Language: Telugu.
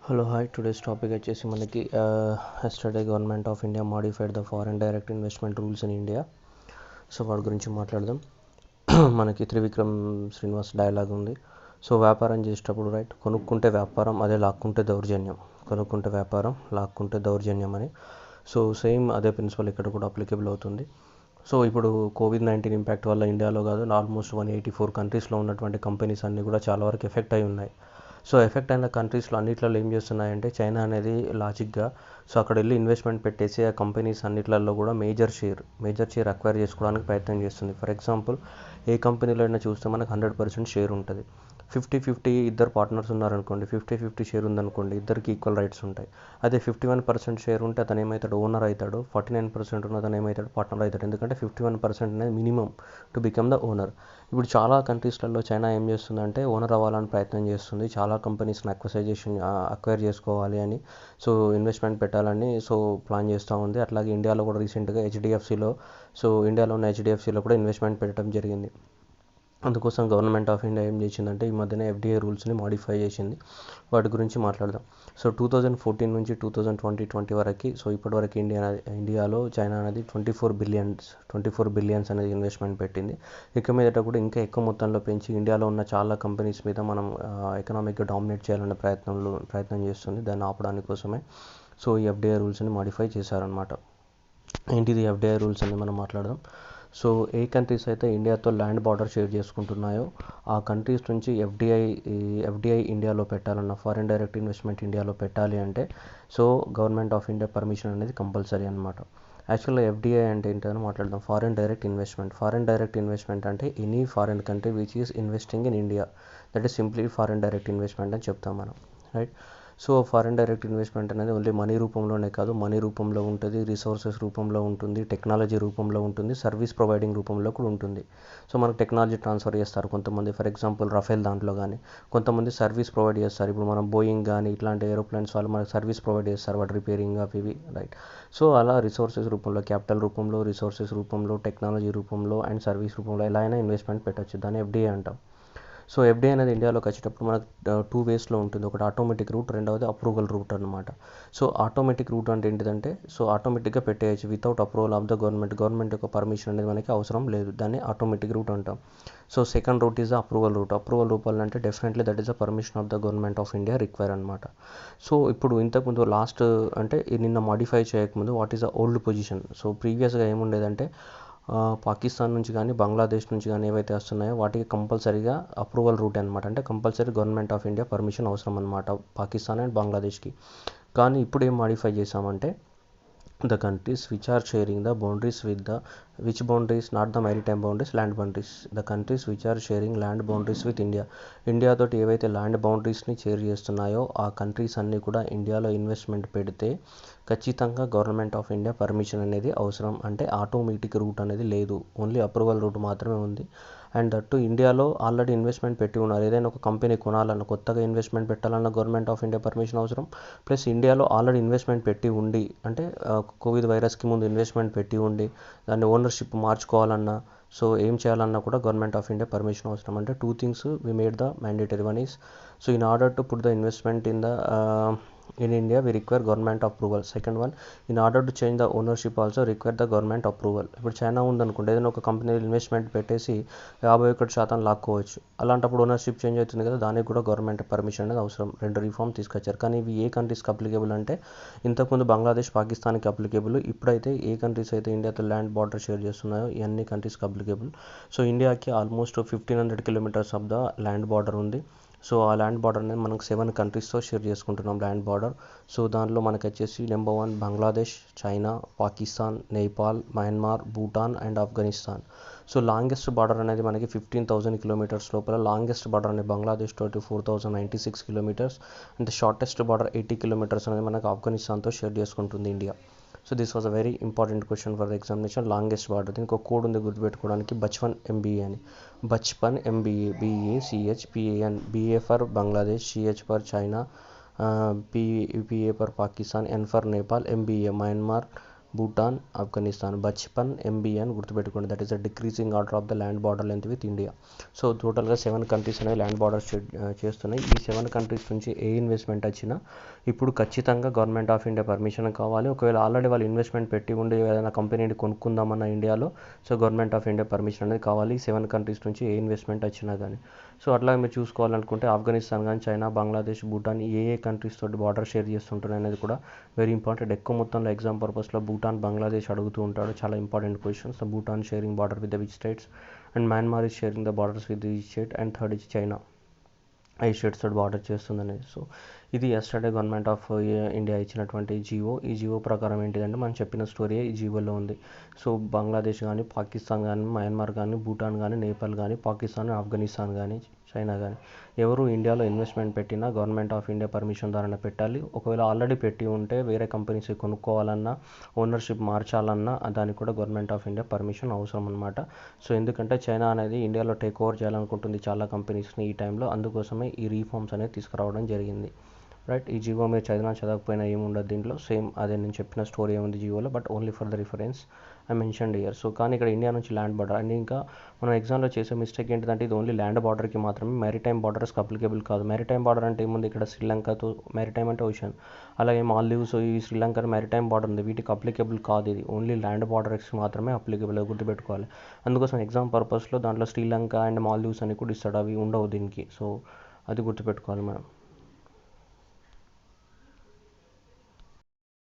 హలో హాయ్ టుడేస్ టాపిక్ వచ్చేసి మనకి yesterday government of India modified the foreign direct investment rules in India. So వాటి గురించి మాట్లాడదాం. మనకి త్రివిక్రమ్ శ్రీనివాస్ డైలాగ్ ఉంది. సో వ్యాపారం చేసేటప్పుడు రైట్, కొనుక్కుంటే వ్యాపారం, అదే లాక్కుంటే దౌర్జన్యం. కొనుక్కుంటే వ్యాపారం, లాక్కుంటే దౌర్జన్యం అని. సో సేమ్ అదే ప్రిన్సిపల్ ఇక్కడ కూడా అప్లికేబుల్ అవుతుంది. సో ఇప్పుడు కోవిడ్-19 ఇంపాక్ట్ వల్ల ఇండియాలో కాదు, ఆల్మోస్ట్ 184 కంట్రీస్లో ఉన్నటువంటి కంపెనీస్ అన్నీ కూడా చాలా వరకు ఎఫెక్ట్ అయి ఉన్నాయి. సో ఎఫెక్ట్ అయిన కంట్రీస్లో అన్నిట్లలో ఏం చేస్తున్నాయంటే, చైనా అనేది లాజిక్గా సో అక్కడ వెళ్ళి ఇన్వెస్ట్మెంట్ పెట్టేసి ఆ కంపెనీస్ అన్నిట్లలో కూడా మేజర్ షేర్ అక్వైర్ చేసుకోవడానికి ప్రయత్నం చేస్తుంది. ఫర్ ఎగ్జాంపుల్, ఏ కంపెనీలో అయినా చూస్తే మనకు 100% షేర్ ఉంటుంది. 50-50 ఇద్దరు పార్ట్నర్స్ ఉన్నారనుకోండి, 50-50 షేర్ ఉందనుకోండి, ఇద్దరికి ఈక్వల్ రైట్స్ ఉంటాయి. అదే 51% షేర్ ఉంటే అతను ఏమవుతాడు, ఓనర్ అవుతాడు. 49% ఉన్న అతను ఏమవుతాడు, పార్ట్నర్ అవుతాడు. ఎందుకంటే 51% అనేది minimum to become the owner. ఇప్పుడు చాలా కంట్రీస్లలో చైనా ఏం చేస్తుందంటే ఓనర్ అవ్వాలని ప్రయత్నం చేస్తుంది. చాలా కంపెనీస్ని అక్వైర్ చేసుకోవాలి అని, సో ఇన్వెస్ట్మెంట్ పెట్టాలని సో ప్లాన్ చేస్తూ ఉంది. అట్లాగే ఇండియాలో కూడా రీసెంట్గా ఇండియాలో ఉన్న హెచ్డిఎఫ్సిలో కూడా ఇన్వెస్ట్మెంట్ పెట్టడం జరిగింది. అందుకోసం గవర్నమెంట్ ఆఫ్ ఇండియా ఏం చేసిందంటే ఈ మధ్యన ఎఫ్డిఐ రూల్స్ని మాడిఫై చేసింది. వాటి గురించి మాట్లాడదాం. సో 2014 నుంచి 2020 వరకు, సో ఇప్పటివరకు ఇండియాలో చైనా అనేది 24 బిలియన్స్ అనేది ఇన్వెస్ట్మెంట్ పెట్టింది. ఇక మీదట కూడా ఇంకా ఎక్కువ మొత్తంలో పెంచి ఇండియాలో ఉన్న చాలా కంపెనీస్ మీద మనం ఎకనామిక్గా డామినేట్ చేయాలనే ప్రయత్నం చేస్తుంది. దాన్ని ఆపడానికి కోసమే సో ఈ ఎఫ్డిఐ రూల్స్ని మాడిఫై చేశారనమాట. ఏంటిది ఎఫ్డిఐ రూల్స్ అని మనం మాట్లాడదాం. సో ఏ కంట్రీస్ అయితే ఇండియాతో ల్యాండ్ బార్డర్ షేర్ చేసుకుంటున్నాయో ఆ కంట్రీస్ నుంచి ఎఫ్డిఐ ఇండియాలో పెట్టాలన్న, ఫారిన్ డైరెక్ట్ ఇన్వెస్ట్మెంట్ ఇండియాలో పెట్టాలి అంటే so government of India permission అనేది కంపల్సరీ అనమాట. యాక్చువల్గా ఎఫ్డిఐ అంటే ఏంటని మాట్లాడదాం. ఫారిన్ డైరెక్ట్ ఇన్వెస్ట్మెంట్ అంటే any foreign country which is investing in India, that is simply foreign direct investment అని చెప్తాం మనం, right. So foreign direct investment అనేది ఓన్లీ మనీ రూపంలోనే కాదు, మనీ రూపంలో ఉంటుంది, రిసోర్సెస్ రూపంలో ఉంటుంది, టెక్నాలజీ రూపంలో ఉంటుంది, సర్వీస్ ప్రొవైడింగ్ రూపంలో కూడా ఉంటుంది. సో మనకు టెక్నాలజీ ట్రాన్స్ఫర్ చేస్తారు కొంతమంది. ఫర్ ఎగ్జాంపుల్ రఫేల్ దాంట్లో కానీ కొంతమంది సర్వీస్ ప్రొవైడ్ చేస్తారు. ఇప్పుడు మనం బోయింగ్ కానీ ఇట్లాంటి ఏరోప్లేన్స్ వాళ్ళు మనకు సర్వీస్ ప్రొవైడ్ చేస్తారు, వాటి రిపేరింగ్ అవి ఇవి, రైట్. సో అలా రిసోర్సెస్ రూపంలో, క్యాపిటల్ రూపంలో, రిసోర్సెస్ రూపంలో, టెక్నాలజీ రూపంలో అండ్ సర్వీస్ రూపంలో ఎలా అయినా ఇన్వెస్ట్మెంట్ పెట్టచ్చు. దాన్ని ఎఫ్డిఐ అంటాం. సో ఎఫ్డిఐ అనేది ఇండియాలోకి వచ్చేటప్పుడు మనకు 2 వేస్లో ఉంటుంది. ఒకటి ఆటోమేటిక్ రూట్, రెండవది అప్రూవల్ రూట్ అనమాట. సో ఆటోమేటిక్ రూట్ అంటే ఏంటిదంటే, సో ఆటోమేటిక్గా పెట్టేయచ్చు without approval of the government యొక్క పర్మిషన్ అనేది మనకి అవసరం లేదు. దాన్ని ఆటోమేటిక్ రూట్ అంటాం. So second route is approval route అంటే definitely that is the permission of the government of India require అనమాట. సో ఇప్పుడు ఇంతకుముందు లాస్ట్ అంటే నిన్న మాడిఫై చేయకముందు what is the old position. So ప్రీవియస్గా ఏముండేదంటే పాకిస్తాన్ నుంచి కానీ బంగ్లాదేశ్ నుంచి కానీ ఏవైతే వస్తున్నాయో వాటికి కంపల్సరీగా అప్రూవల్ రూట్ అనమాట. అంటే compulsory government of India permission అవసరం అనమాట పాకిస్తాన్ అండ్ బంగ్లాదేశ్కి. కానీ ఇప్పుడు ఏం మాడిఫై చేసామంటే, the countries which are sharing the boundaries with the which boundaries, not the maritime boundaries, land boundaries, the countries which are sharing land boundaries with India తోటి ఏవైతే ల్యాండ్ బౌండరీస్ని షేర్ చేస్తున్నాయో ఆ కంట్రీస్ అన్నీ కూడా ఇండియాలో ఇన్వెస్ట్మెంట్ పెడితే ఖచ్చితంగా గవర్నమెంట్ ఆఫ్ ఇండియా పర్మిషన్ అనేది అవసరం. అంటే ఆటోమేటిక్ రూట్ అనేది లేదు, ఓన్లీ అప్రూవల్ రూట్ మాత్రమే ఉంది. అండ్ దట్టు ఇండియాలో ఆల్రెడీ ఇన్వెస్ట్మెంట్ పెట్టి ఉన్నారు. ఏదైనా ఒక కంపెనీ కొనాలన్న, కొత్తగా ఇన్వెస్ట్మెంట్ పెట్టాలన్న గవర్నమెంట్ ఆఫ్ ఇండియా పర్మిషన్ అవసరం. ప్లస్ ఇండియాలో ఆల్రెడీ ఇన్వెస్ట్మెంట్ పెట్టి ఉండి, అంటే కోవిడ్ వైరస్కి ముందు ఇన్వెస్ట్మెంట్ పెట్టి ఉండి దాన్ని ఓనర్షిప్ మార్చుకోవాలన్నా, సో ఏం చేయాలన్నా కూడా గవర్నమెంట్ ఆఫ్ ఇండియా పర్మిషన్ అవసరం. అంటే 2 things we made the mandatory. One is, so in order to put the investment in India we require government approval. Second one, in order to change the ownership also require the government approval. ఇప్పుడు చైనా ఉందనుకోండి, ఏదైనా ఒక కంపెనీలో ఇన్వెస్ట్మెంట్ పెట్టేసి 51% లాక్కోవచ్చు. అలాంటప్పుడు ఓనర్షిప్ చేంజ్ అవుతుంది కదా, దానికి కూడా గవర్నమెంట్ పర్మిషన్ అనేది అవసరం. 2 రిఫార్మ్ తీసుకొచ్చారు. కానీ ఇవి ఏ కంట్రీస్కి అప్లికేబుల్ అంటే, ఇంతకుముందు బంగ్లాదేశ్, పాకిస్తాన్కి అప్లికేబుల్. ఇప్పుడైతే ఏ కంట్రీస్ అయితే ఇండియాతో ల్యాండ్ బార్డర్ షేర్ చేస్తున్నాయో ఈ అన్ని కంట్రీస్కి అప్లికేబుల్. సో ఇండియాకి almost 1500 kilometres of the land border ఉంది. సో ఆ ల్యాండ్ బార్డర్ అనేది మనకు 7 కంట్రీస్తో షేర్ చేసుకుంటున్నాం ల్యాండ్ బార్డర్. సో దానిలో మనకు వచ్చేసి number 1 Bangladesh, China, Pakistan, Nepal, Myanmar, Bhutan and Afghanistan. So longest border అనేది మనకి 15,000 కిలోమీటర్స్ లోపల. లాంగెస్ట్ బార్డర్ అనేది బంగ్లాదేశ్ తోటి 4096 kilometres. And shortest border 80 kilometres అనేది మనకు ఆఫ్ఘనిస్తాన్తో షేర్ చేసుకుంటుంది India. So this was a very important question for the examination. Longest border, దీనికి ఒక కోడ్ ఉంది గుర్తుపెట్టుకోవడానికి, బచ్పన్ ఎంబీఏ అని. Bachpan MBA, BACHPAN, BA for Bangladesh, CH for China, PA for Pakistan, N for Nepal, MBA Myanmar, Bhutan, Afghanistan. Bachpan MBA అని గుర్తుపెట్టుకోండి. That is the decreasing order of the land border length with India. So టోటల్గా 7 కంట్రీస్ అనేవి ల్యాండ్ బార్డర్స్ చేస్తున్నాయి. ఈ 7 కంట్రీస్ నుంచి ఏ ఇన్వెస్ట్మెంట్ వచ్చినా ఇప్పుడు ఖచ్చితంగా గవర్నమెంట్ ఆఫ్ ఇండియా పర్మిషన్ కావాలి. ఒకవేళ ఆల్రెడీ వాళ్ళు ఇన్వెస్ట్మెంట్ పెట్టి ఉండి ఏదైనా కంపెనీని కొనుక్కుందామన్న ఇండియాలో, so government of India permission అనేది కావాలి 7 కంట్రీస్ నుంచి ఏ ఇన్వెస్ట్మెంట్ వచ్చినా కానీ. సో అట్లా మీరు చూసుకోవాలనుకుంటే ఆఫ్ఘనిస్తాన్ కానీ, చైనా, బంగ్లాదేశ్, భూటాన్ ఏ కంట్రీస్ తోటి బార్డర్ షేర్ చేస్తుంటున్నాయి అనేది కూడా వెరీ ఇంపార్టెంట్. ఎక్కువ మొత్తంలో ఎగ్జామ్ పర్పస్లో భూటాన్, బంగ్లాదేశ్ అడుగుతూ ఉంటాడు. చాలా important questions. Bhutan sharing border with the which states and Myanmar is sharing the borders with the state and third is China ఈ స్టేట్స్ తోటి బార్డర్ చేస్తుందనేది. సో ఇది ఎస్టర్డే గవర్నమెంట్ ఆఫ్ ఇండియా ఇచ్చినటువంటి జీవో. ఈ జీవో ప్రకారం ఏంటిదంటే మనం చెప్పిన స్టోరీ ఈ జీవోలో ఉంది. సో బంగ్లాదేశ్ కానీ, పాకిస్తాన్ కానీ, మయన్మార్ కానీ, భూటాన్ కానీ, నేపాల్ కానీ, పాకిస్తాన్, ఆఫ్ఘనిస్తాన్ కానీ, చైనా కానీ ఎవరు ఇండియాలో ఇన్వెస్ట్మెంట్ పెట్టినా గవర్నమెంట్ ఆఫ్ ఇండియా పర్మిషన్ ద్వారానే పెట్టాలి. ఒకవేళ ఆల్రెడీ పెట్టి ఉంటే వేరే కంపెనీస్ కొనుక్కోవాలన్నా, ఓనర్షిప్ మార్చాలన్నా దానికి కూడా గవర్నమెంట్ ఆఫ్ ఇండియా పర్మిషన్ అవసరం అనమాట. సో ఎందుకంటే చైనా అనేది ఇండియాలో టేక్ ఓవర్ చేయాలనుకుంటుంది చాలా కంపెనీస్ని ఈ టైంలో. అందుకోసమే ఈ రీఫార్మ్స్ అనేది తీసుకురావడం జరిగింది. రైట్. ఈ జీవో మీరు చదవకపోయినా ఏముండదు దీంట్లో. సేమ్ అదే నేను చెప్పిన స్టోరీ ఏముంది జీవోలో, but only for the reference I mentioned year. So కానీ ఇక్కడ ఇండియా నుంచి ల్యాండ్ బార్డర్ అండ్ ఇంకా మనం ఎగ్జామ్లో చేసే మిస్టేక్ ఏంటంటే ఇది ఓన్లీ ల్యాండ్ బార్డర్కి మాత్రమే, మ్యారిటైమ్ బార్డర్స్కి అప్లికేబుల్ కాదు. మ్యారిటైమ్ బార్డర్ అంటే ఏముంది, ఇక్కడ శ్రీలంకతో, మ్యారిటైమ్ అంటే ఓషన్, అలాగే మాల్దీవ్స్, ఈ శ్రీలంక మ్యారిటైమ్ బార్డర్ ఉంది, వీటికి అప్లికేబుల్ కాదు. ఇది ఓన్లీ ల్యాండ్ బార్డర్స్కి మాత్రమే అప్లికేబుల్, గుర్తుపెట్టుకోవాలి. అందుకోసం ఎగ్జామ్ పర్పస్లో దాంట్లో శ్రీలంక అండ్ మాల్దీవ్స్ అని కూడా ఇస్తాడు, అవి ఉండవు దీనికి. సో అది గుర్తుపెట్టుకోవాలి మనం.